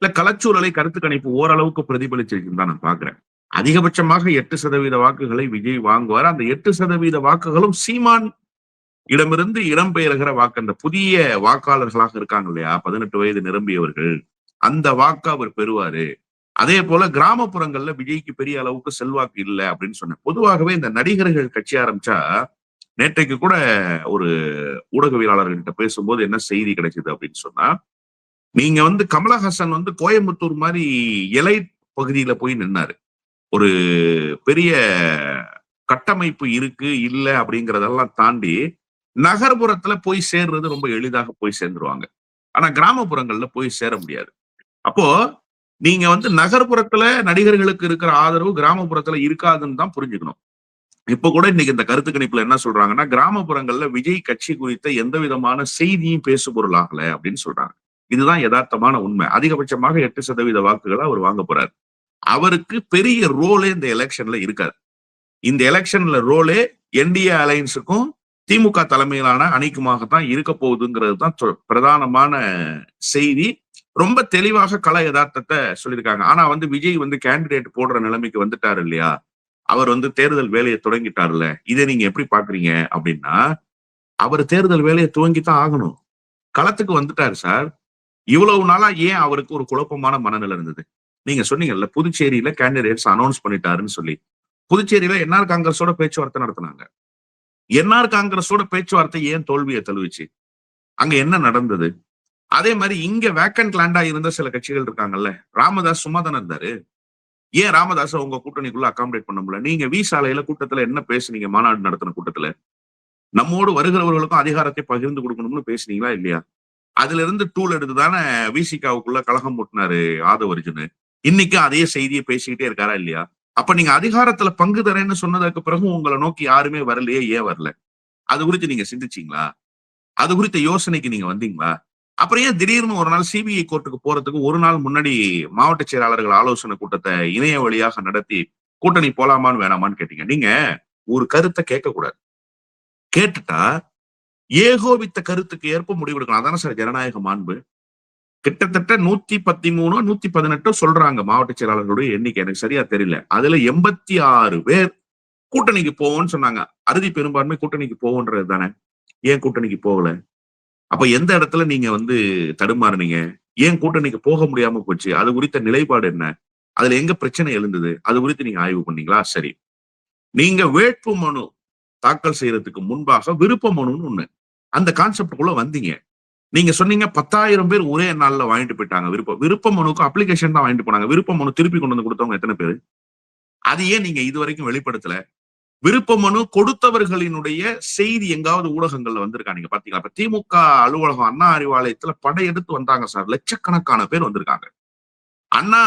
இல்ல களச்சூழலை கருத்து கணிப்பு ஓரளவுக்கு பிரதிபலிச்சிருக்குன்னு தான் நான் பாக்குறேன். அதிகபட்சமாக 8% வாக்குகளை விஜய் வாங்குவார். அந்த 8% வாக்குகளும் சீமான் இடமிருந்து இடம்பெயர்கிற வாக்கு. அந்த புதிய வாக்காளர்களாக இருக்காங்க இல்லையா, 18 வயது நிரம்பியவர்கள், அந்த வாக்கு அவர் பெறுவாரு. அதே போல கிராமப்புறங்கள்ல விஜய்க்கு பெரிய அளவுக்கு செல்வாக்கு இல்ல அப்படின்னு சொன்னேன். பொதுவாகவே இந்த நடிகர்கள் கட்சி ஆரம்பிச்சா, நேற்றைக்கு கூட ஒரு ஊடகவியலாளர்கிட்ட பேசும்போது என்ன செய்தி கிடைச்சது அப்படின்னு சொன்னா, நீங்க கமலஹாசன் கோயம்புத்தூர் மாதிரி எலைட் பகுதியில போய் நின்னாரு. ஒரு பெரிய கட்டமைப்பு இருக்கு இல்ல அப்படிங்கறதெல்லாம் தாண்டி நகர்ப்புறத்துல போய் சேர்றது ரொம்ப எளிதாக போய் சேர்ந்துருவாங்க. ஆனா கிராமப்புறங்கள்ல போய் சேர முடியாது. அப்போ நீங்க நகர்ப்புறத்துல நடிகர்களுக்கு இருக்கிற ஆதரவு கிராமப்புறத்துல இருக்காதுன்னு தான் புரிஞ்சுக்கணும். இப்ப கூட இன்னைக்கு இந்த கருத்து கணிப்புல என்ன சொல்றாங்கன்னா, கிராமப்புறங்கள்ல விஜய் கட்சி குறித்த எந்த விதமான செய்தியும் பேசு பொருள் ஆகல அப்படின்னு சொல்றாங்க. இதுதான் யதார்த்தமான உண்மை. அதிகபட்சமாக 8% வாக்குகளை அவர் வாங்க போறாரு. அவருக்கு பெரிய ரோலே இந்த எலெக்ஷன்ல இருக்காது. இந்த எலெக்ஷன்ல ரோலே என்டிஏ அலையன்ஸுக்கும் திமுக தலைமையிலான அணிக்குமாகத்தான் இருக்க போகுதுங்கிறது தான் பிரதானமான செய்தி. ரொம்ப தெளிவாக கள யதார்த்தத்தை சொல்லியிருக்காங்க. ஆனா விஜய் கேண்டிடேட் போடுற நிலைமைக்கு வந்துட்டாரு இல்லையா, அவர் தேர்தல் வேலையை தொடங்கிட்டாருல்ல, இதை நீங்க எப்படி பாக்குறீங்க அப்படின்னா, அவர் தேர்தல் வேலையை துவங்கித்தான் ஆகணும். களத்துக்கு வந்துட்டாரு சார். இவ்வளவு நாளா ஏன் அவருக்கு ஒரு குழப்பமான மனநிலை இருந்தது? நீங்க சொன்னீங்கல்ல, புதுச்சேரியில கேண்டிடேட்ஸ் அனௌன்ஸ் பண்ணிட்டாருன்னு சொல்லி. புதுச்சேரியில என்ஆர் காங்கிரஸோட பேச்சுவார்த்தை நடத்தினாங்க. என்ஆர் காங்கிரஸோட பேச்சுவார்த்தை ஏன் தோல்வியை தழுவிச்சு? அங்க என்ன நடந்தது? அதே மாதிரி இங்க வேக்கன்ட் லேண்டா இருந்த சில கட்சிகள் இருக்காங்கல்ல, ராமதாஸ் சும்மா தானே இருந்தாரு. ஏன் ராமதாஸ் உங்க கூட்டணிக்குள்ள அகாமடேட் பண்ண முடியல? நீங்க வி சாலையில கூட்டத்துல என்ன பேசுனீங்க? மாநாடு நடத்தின கூட்டத்துல நம்மோடு வருகிறவர்களுக்கும் அதிகாரத்தை பகிர்ந்து கொடுக்கணும்னு பேசுனீங்களா இல்லையா? அதுல இருந்து டூல் எடுத்து தானே விசிகாவுக்குள்ள கழகம் போட்டினாரு ஆதவ அர்ஜுன். இன்னைக்கு அதே செய்தியை பேசிக்கிட்டே இருக்காரா இல்லையா? அப்ப நீங்க அதிகாரத்துல பங்கு தரேன்னு சொன்னதுக்கு பிறகு உங்களை நோக்கி யாருமே வரலையே, ஏன் வரல? அது குறித்து நீங்க சிந்திச்சீங்களா? அது குறித்த யோசனைக்கு நீங்க வந்தீங்களா? அப்புறம் ஏன் திடீர்னு ஒரு நாள் சிபிஐ கோர்ட்டுக்கு போறதுக்கு ஒரு நாள் முன்னாடி மாவட்ட செயலாளர்கள் ஆலோசனை கூட்டத்தை இணைய வழியாக நடத்தி கூட்டணி போலாமான்னு வேணாமான்னு கேட்டீங்க? நீங்க ஒரு கருத்தை கேட்க கூடாது. கேட்டுட்டா ஏகோபித்த கருத்துக்கு ஏற்ப முடிவெடுக்கணும். அதான சார் ஜனநாயக மாண்பு. கிட்டத்தட்ட 113 118 சொல்றாங்க மாவட்ட செயலாளர்களுடைய எண்ணிக்கை, எனக்கு சரியா தெரியல. அதுல 86 பேர் கூட்டணிக்கு போவோம்னு சொன்னாங்க. அறுதி பெரும்பான்மை கூட்டணிக்கு போவோன்றது தானே. ஏன் கூட்டணிக்கு போகல? அப்ப எந்த இடத்துல நீங்க தடுமாறுனீங்க? ஏன் கூட்டணிக்கு போக முடியாம போச்சு? அது குறித்த நிலைப்பாடு என்ன? அதுல எங்க பிரச்சனை எழுந்தது? அது குறித்து நீங்க ஆய்வு பண்ணீங்களா? சரி. நீங்க வேட்பு மனு தாக்கல் செய்யறதுக்கு முன்பாக விருப்ப மனுன்னு ஒண்ணு, அந்த கான்செப்டுக்குள்ள வந்தீங்க. நீங்க சொன்னீங்க 10,000 பேர் ஒரே நாள்ல வாங்கிட்டு போயிட்டாங்க. விருப்ப மனுக்கு அப்ளிகேஷன் தான் வாங்கிட்டு போனாங்க. விருப்ப மனு திருப்பி கொண்டு வந்து கொடுத்தவங்க எத்தனை பேரு? அது ஏன் நீங்க இது வரைக்கும் வெளிப்படுத்தல? விருப்ப மனு கொடுத்தவர்களினுடைய செய்தி எங்காவது ஊடகங்கள்ல வந்திருக்கா? நீங்க பாத்தீங்களா? இப்ப திமுக அலுவலகம் அண்ணா அறிவாலயத்துல படையெடுத்து வந்தாங்க சார். லட்சக்கணக்கான பேர் வந்திருக்காங்க. அண்ணா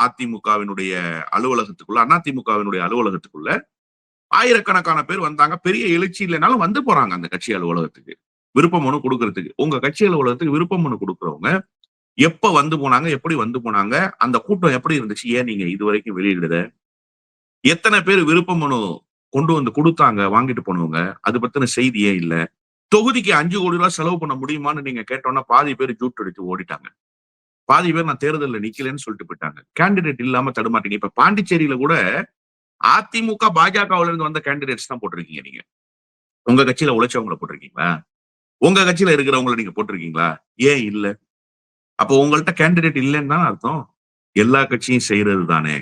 அதிமுகவினுடைய அலுவலகத்துக்குள்ள, அண்ணா திமுகவினுடைய அலுவலகத்துக்குள்ள ஆயிரக்கணக்கான பேர் வந்தாங்க. பெரிய எழுச்சி இல்லைனாலும் வந்து போறாங்க அந்த கட்சி அலுவலகத்துக்கு விருப்ப மனு கொடுக்கறதுக்கு. உங்க கட்சி அலுவலகத்துக்கு விருப்ப மனு கொடுக்குறவங்க எப்ப வந்து போனாங்க? எப்படி வந்து போனாங்க? அந்த கூட்டம் எப்படி இருந்துச்சு? ஏன் நீங்க இது வரைக்கும் வெளியிடுத? எத்தனை பேர் விருப்ப மனு கொண்டு வந்து கொடுத்தாங்க வாங்கிட்டு போனவங்க? அது பத்தின செய்தியே இல்ல. தொகுதிக்கு 5 கோடி ரூபாய் செலவு பண்ண முடியுமான்னு நீங்க கேட்டோம்னா பாதி பேர் ஜூட் அடிச்சு ஓடிட்டாங்க. பாதி பேர் நான் தேர்தலில் நிக்கலன்னு சொல்லிட்டு போயிட்டாங்க. கேண்டிடேட் இல்லாம தடுமாட்டீங்க. இப்ப பாண்டிச்சேரியில கூட அதிமுக பாஜகவுல இருந்து வந்த கேண்டிடேட்ஸ் தான் போட்டிருக்கீங்க நீங்க. உங்க கட்சியில உழைச்சவங்களை போட்டிருக்கீங்களா? உங்க கட்சியில இருக்கிறவங்களை நீங்க போட்டிருக்கீங்களா? ஏன் இல்ல? அப்போ உங்கள்ட்ட கேண்டிடேட் இல்லைன்னு தான் அர்த்தம். எல்லா கட்சியும் செய்யறது தானே,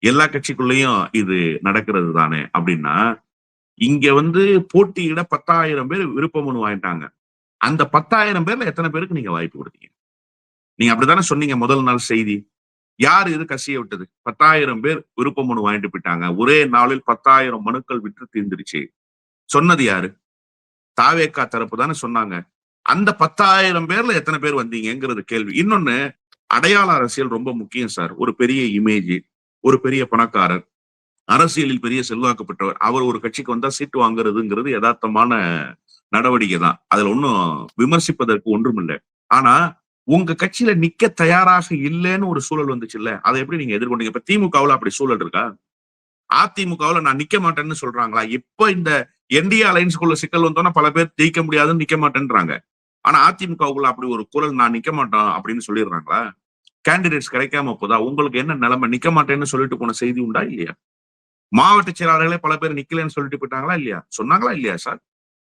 எல்லா கட்சிக்குள்ளேயும் இது நடக்கிறது தானே அப்படின்னா, இங்க போட்டியிட 10,000 பேர் விருப்ப மனு வாங்கிட்டாங்க. அந்த 10,000 பேர்ல எத்தனை பேருக்கு நீங்க வாய்ப்பு கொடுத்தீங்க? நீங்க அப்படித்தானே சொன்னீங்க முதல் நாள் செய்தி. யாரு இது கசிய விட்டது? 10,000 பேர் விருப்ப மனு வாங்கிட்டு போயிட்டாங்க. ஒரே நாளில் 10,000 மனுக்கள் விற்று தீர்ந்துருச்சு. சொன்னது யாரு? தாவேகா தரப்பு தானே சொன்னாங்க. அந்த 10,000 பேர்ல எத்தனை பேர் வந்தீங்கிறது கேள்வி. இன்னொன்னு, அடையாள அரசியல் ரொம்ப முக்கியம் சார். ஒரு பெரிய இமேஜ், ஒரு பெரிய பணக்காரர், அரசியலில் பெரிய செல்வாக்கு பெற்றவர், அவர் ஒரு கட்சிக்கு வந்தா சீட்டு வாங்குறதுங்கிறது யதார்த்தமான நடவடிக்கை தான். அதுல ஒன்னும் விமர்சிப்பதற்கு ஒன்றும் இல்லை. ஆனா உங்க கட்சியில நிக்க தயாராக இல்லைன்னு ஒரு சூழல் வந்துச்சுல்ல, அதை எப்படி நீங்க எதிர்கொண்டீங்க? இப்ப திமுகவுல அப்படி சூழல் இருக்கா? அதிமுகவுல நான் நிக்க மாட்டேன்னு சொல்றாங்களா? இப்ப இந்த என்டிஏ அலைன்ஸ்குள்ள சிக்கல் வந்தோம்னா பல பேர் ஜெயிக்க முடியாதுன்னு நிக்க மாட்டேன்றாங்க. ஆனா அதிமுகவுக்குள்ள அப்படி ஒரு குரல் நான் நிக்க மாட்டோம் அப்படின்னு சொல்லிடுறாங்களா? கேண்டிடேட்ஸ் கிடைக்காம போதா? உங்களுக்கு என்ன நிலைமை? நிக்க மாட்டேன்னு சொல்லிட்டு போன செய்தி உண்டா இல்லையா? மாவட்ட செயலாளர்களே பல பேர் நிக்கலன்னு சொல்லிட்டு போயிட்டாங்களா இல்லையா? சொன்னாங்களா இல்லையா சார்?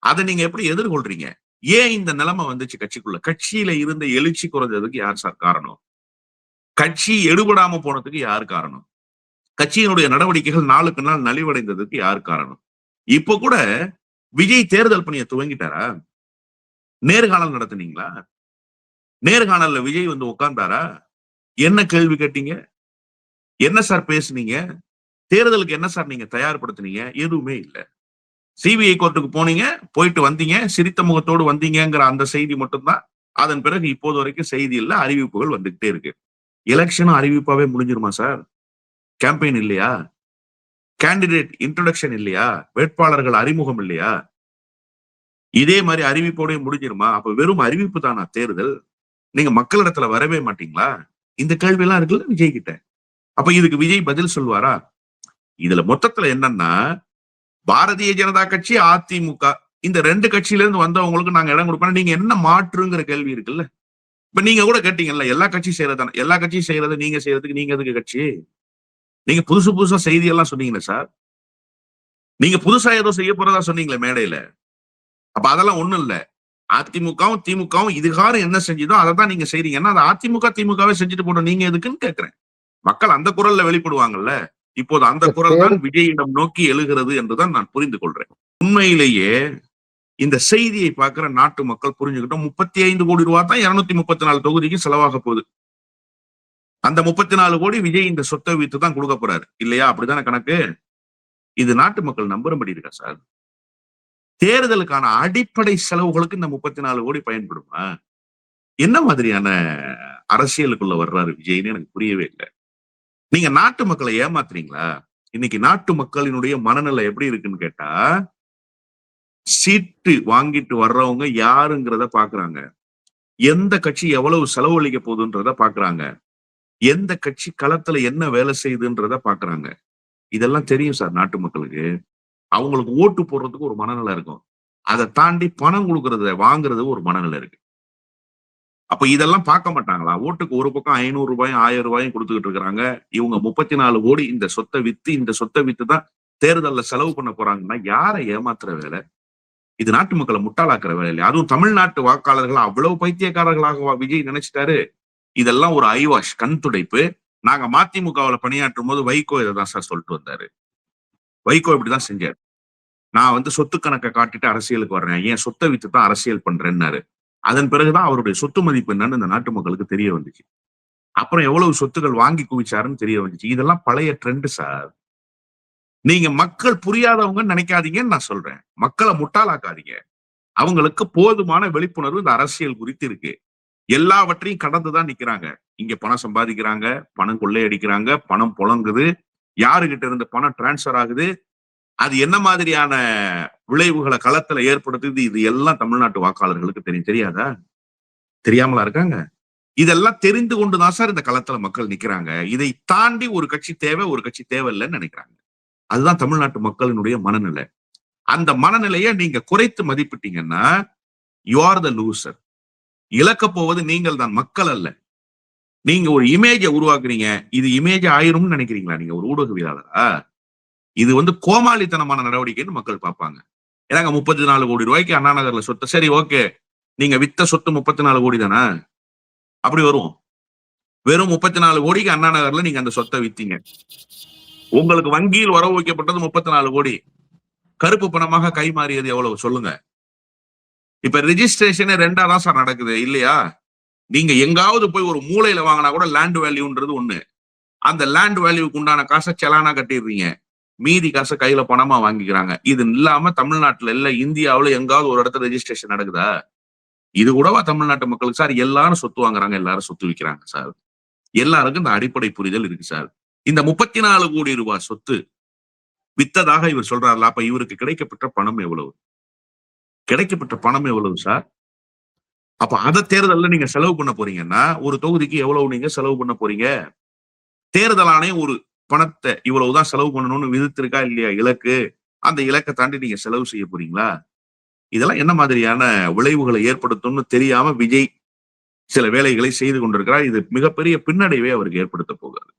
அதை நீங்க எப்படி எதிர்கொள்றீங்க? ஏன் இந்த நிலைமை வந்துச்சு கட்சிக்குள்ள? கட்சியில இருந்த எழுச்சி குறைஞ்சதுக்கு யார் சார் காரணம்? கட்சி எடுபடாம போனதுக்கு யார் காரணம்? கட்சியினுடைய நடவடிக்கைகள் நாளுக்கு நாள் நலிவடைந்ததுக்கு யார் காரணம்? இப்ப கூட விஜய் தேர்தல் பணியை துவங்கிட்டாரா? நேர்காணல் நடத்துனீங்களா? நேர்காணல்ல விஜய் வந்து உட்கார்ந்தாரா? என்ன கேள்வி கேட்டீங்க? என்ன சார் பேசுனீங்க? தேர்தலுக்கு என்ன சார் நீங்க தயார்படுத்துனீங்க? எதுவுமே இல்ல. சிபிஐ கோர்ட்டுக்கு போனீங்க, போயிட்டு வந்தீங்க, சிரித்த முகத்தோடு வந்தீங்கங்கிற அந்த செய்தி மட்டும்தான். அதன் பிறகு இப்போது வரைக்கும் செய்தி இல்ல, அறிவிப்புகள் வந்துகிட்டே இருக்கு. எலெக்ஷனும் அறிவிப்பாவே முடிஞ்சிருமா சார்? கேம்பெயின் இல்லையா? கேண்டிடேட் இன்ட்ரோடக்ஷன் இல்லையா? வேட்பாளர்கள் அறிமுகம் இல்லையா? இதே மாதிரி அறிவிப்போடய முடிஞ்சிருமா? அப்ப வெறும் அறிவிப்பு தானா தேர்தல்? நீங்க மக்களிடத்துல வரவே மாட்டீங்களா? இந்த கேள்வி எல்லாம் இருக்குல்ல விஜய் கிட்ட. அப்ப இதுக்கு விஜய் பதில் சொல்வாரா? இதுல மொத்தத்துல என்னன்னா, பாரதிய ஜனதா கட்சி, அதிமுக இந்த 2 கட்சியில இருந்து வந்தவங்களுக்கு நாங்க இடம் கொடுப்போம். நீங்க என்ன மாற்றுங்கிற கேள்வி இருக்குல்ல. இப்ப நீங்க கூட கேட்டீங்கல்ல, எல்லா கட்சியும் செய்யறதானே. எல்லா கட்சியும் செய்யறதை நீங்க செய்யறதுக்கு நீங்க எதுக்கு கட்சி? நீங்க புதுசு புதுசா செய்தி எல்லாம் சொன்னீங்களே சார். நீங்க புதுசா ஏதோ செய்ய போறதா சொன்னீங்களே மேடையில. அப்ப அதெல்லாம் ஒண்ணும் இல்ல. அதிமுகவும் திமுகவும் இதுகாரம் என்ன செஞ்சதோ அதை தான் நீங்க செய்றீங்கன்னா, அது அதிமுக திமுகவே செஞ்சுட்டு போட்டோம். நீங்க எதுக்குன்னு கேட்கிறேன். மக்கள் அந்த குரல்ல வெளிப்படுவாங்கல்ல. இப்போது அந்த குரல் தான் விஜயிடம் நோக்கி எழுகிறது என்றுதான் நான் புரிந்து கொள்றேன். உண்மையிலேயே இந்த செய்தியை பார்க்கிற நாட்டு மக்கள் புரிஞ்சுக்கிட்டோம். 35 கோடி ரூபாய் தான் 234 தொகுதிக்கு செலவாக போகுது. அந்த 34 கோடி விஜய் இந்த சொத்தை வித்து தான் கொடுக்க போறாரு இல்லையா? அப்படித்தானே கணக்கு. இது நாட்டு மக்கள் நம்புறபடி இருக்கா சார்? தேர்தலுக்கான அடிப்படை செலவுகளுக்கு இந்த 34 கோடி பயன்படுமா? என்ன மாதிரியான அரசியலுக்குள்ள வர்றாரு விஜய்னு எனக்கு புரியவே இல்லை. நீங்க நாட்டு மக்களை ஏமாத்துறீங்களா? இன்னைக்கு நாட்டு மக்களினுடைய மனநிலை எப்படி இருக்குன்னு கேட்டா, சீட்டு வாங்கிட்டு வர்றவங்க யாருங்கிறத பாக்குறாங்க. எந்த கட்சி எவ்வளவு செலவழிக்க போகுதுன்றத பாக்குறாங்க. எந்த கட்சி களத்துல என்ன வேலை செய்யுதுன்றத பாக்குறாங்க. இதெல்லாம் தெரியும் சார் நாட்டு மக்களுக்கு. அவங்களுக்கு ஓட்டு போடுறதுக்கு ஒரு மனநிலை இருக்கும். அதை தாண்டி பணம் கொடுக்கறத வாங்குறது ஒரு மனநிலை இருக்கு. அப்ப இதெல்லாம் பார்க்க மாட்டாங்களா? ஓட்டுக்கு ஒரு பக்கம் 500 ரூபாயும் 1000 ரூபாயும் கொடுத்துக்கிட்டு இருக்காங்க. இவங்க 34 கோடி இந்த சொத்தை வித்து தான் தேர்தல்ல செலவு பண்ண போறாங்கன்னா யாரை ஏமாத்துற வேலை? இது நாட்டு மக்களை முட்டாளாக்குற வேலை இல்லையா? அதுவும் தமிழ்நாட்டு வாக்காளர்கள் அவ்வளவு பைத்தியக்காரர்களாக விஜய் நினைச்சிட்டாரு. இதெல்லாம் ஒரு ஐவாஷ், கண் துடைப்பு. நாங்க மதிமுகவுல பணியாற்றும் போது வைகோ இதைதான் சார் சொல்லிட்டு வந்தாரு. வைகோ இப்படிதான் செஞ்சாரு. நான் வந்து சொத்து கணக்கை காட்டிட்டு அரசியலுக்கு வர்றேன், என் சொத்தை வித்து தான் அரசியல் பண்றேன்னாரு. அதன் பிறகுதான் அவருடைய சொத்து மதிப்பு என்னன்னு இந்த நாட்டு மக்களுக்கு தெரிய வந்துச்சு. அப்புறம் எவ்வளவு சொத்துக்கள் வாங்கி குவிச்சாருன்னு தெரிய வந்துச்சு. இதெல்லாம் பழைய ட்ரெண்ட் சார். நீங்க மக்கள் புரியாதவங்கன்னு நினைக்காதீங்கன்னு நான் சொல்றேன். மக்களை முட்டாளாக்காதீங்க. அவங்களுக்கு போதுமான விழிப்புணர்வு இந்த அரசியல் குறித்து இருக்கு. எல்லாவற்றையும் கடந்துதான் நிக்கிறாங்க. இங்க பணம் சம்பாதிக்கிறாங்க, பணம் கொள்ளையடிக்கிறாங்க, பணம் புழங்குது, யாருகிட்ட இருந்து பணம் டிரான்ஸ்பர் ஆகுது, அது என்ன மாதிரியான விளைவுகளை களத்துல ஏற்படுத்துது, இது எல்லாம் தமிழ்நாட்டு வாக்காளர்களுக்கு தெரியாதா? தெரியாமலா இருக்காங்க? இதெல்லாம் தெரிந்து கொண்டுதான் சார் இந்த களத்துல மக்கள் நிக்கிறாங்க. இதை தாண்டி ஒரு கட்சி தேவை, ஒரு கட்சி தேவையில்லைன்னு நினைக்கிறாங்க. அதுதான் தமிழ்நாட்டு மக்களினுடைய மனநிலை. அந்த மனநிலையை நீங்க குறைத்து மதிப்பிட்டீங்கன்னா யூ ஆர் த லூசர். இழக்க போவது நீங்கள் தான், மக்கள் அல்ல. நீங்க ஒரு இமேஜை உருவாக்குறீங்க. இது இமேஜ் ஆயிரும்னு நினைக்கிறீங்களா? நீங்க ஒரு ஊடகவியலாளரா? இது வந்து கோமாளித்தனமான நடவடிக்கைன்னு மக்கள் பார்ப்பாங்க. ஏன்னாங்க 34 கோடி ரூபாய்க்கு அண்ணா நகர்ல சொத்து. சரி, ஓகே, நீங்க வித்த சொத்து 34 கோடி தானே? அப்படி வரும். வெறும் 34 கோடிக்கு அண்ணா நகர்ல நீங்க அந்த சொத்தை வித்தீங்க. உங்களுக்கு வங்கியில் வரவு வைக்கப்பட்டது 34 கோடி. கருப்பு பணமாக கைமாறியது எவ்வளவு சொல்லுங்க? இப்ப ரெஜிஸ்ட்ரேஷன் 2ஆ தான் சார் நடக்குது இல்லையா? நீங்க எங்காவது போய் ஒரு மூலையில வாங்கினா கூட லேண்ட் வேல்யூன்றது ஒண்ணு. அந்த லேண்ட் வேல்யூக்கு உண்டான காசை செலானா கட்டிடுறீங்க. மீதி காசை கையில பணமா வாங்கிக்கிறாங்க. இது இல்லாம தமிழ்நாட்டுல இல்ல, இந்தியாவுல எங்காவது ஒரு இடத்துல ரெஜிஸ்ட்ரேஷன் நடக்குதா? இது கூடவா தமிழ்நாட்டு மக்களுக்கு சார்? எல்லாரும் சொத்து வாங்குறாங்க, எல்லாரும் சொத்து விற்கிறாங்க சார். எல்லாருக்கும் இந்த அடிப்படை புரிதல் இருக்கு சார். இந்த 34 கோடி ரூபாய் சொத்து வித்ததாக இவர் சொல்றாருல, அப்ப இவருக்கு கிடைக்கப்பட்ட பணம் எவ்வளவு? கிடைக்கப்பட்ட பணம் எவ்வளவு சார்? அப்ப அத தேர்தல்ல நீங்க செலவு பண்ண போறீங்கன்னா ஒரு தொகுதிக்கு எவ்வளவு நீங்க செலவு பண்ண போறீங்க? தேர்தல் ஆணையம் ஒரு பணத்தை இவ்வளவுதான் செலவு பண்ணணும்னு விதித்திருக்கா இல்லையா இலக்கு? அந்த இலக்கை தாண்டி நீங்க செலவு செய்ய போறீங்களா? இதெல்லாம் என்ன மாதிரியான விளைவுகளை ஏற்படுத்தும்னு தெரியாம விஜய் சில வேலைகளை செய்து கொண்டிருக்கிறார். இது மிகப்பெரிய பின்னடைவை அவருக்கு ஏற்படுத்த போகிறது.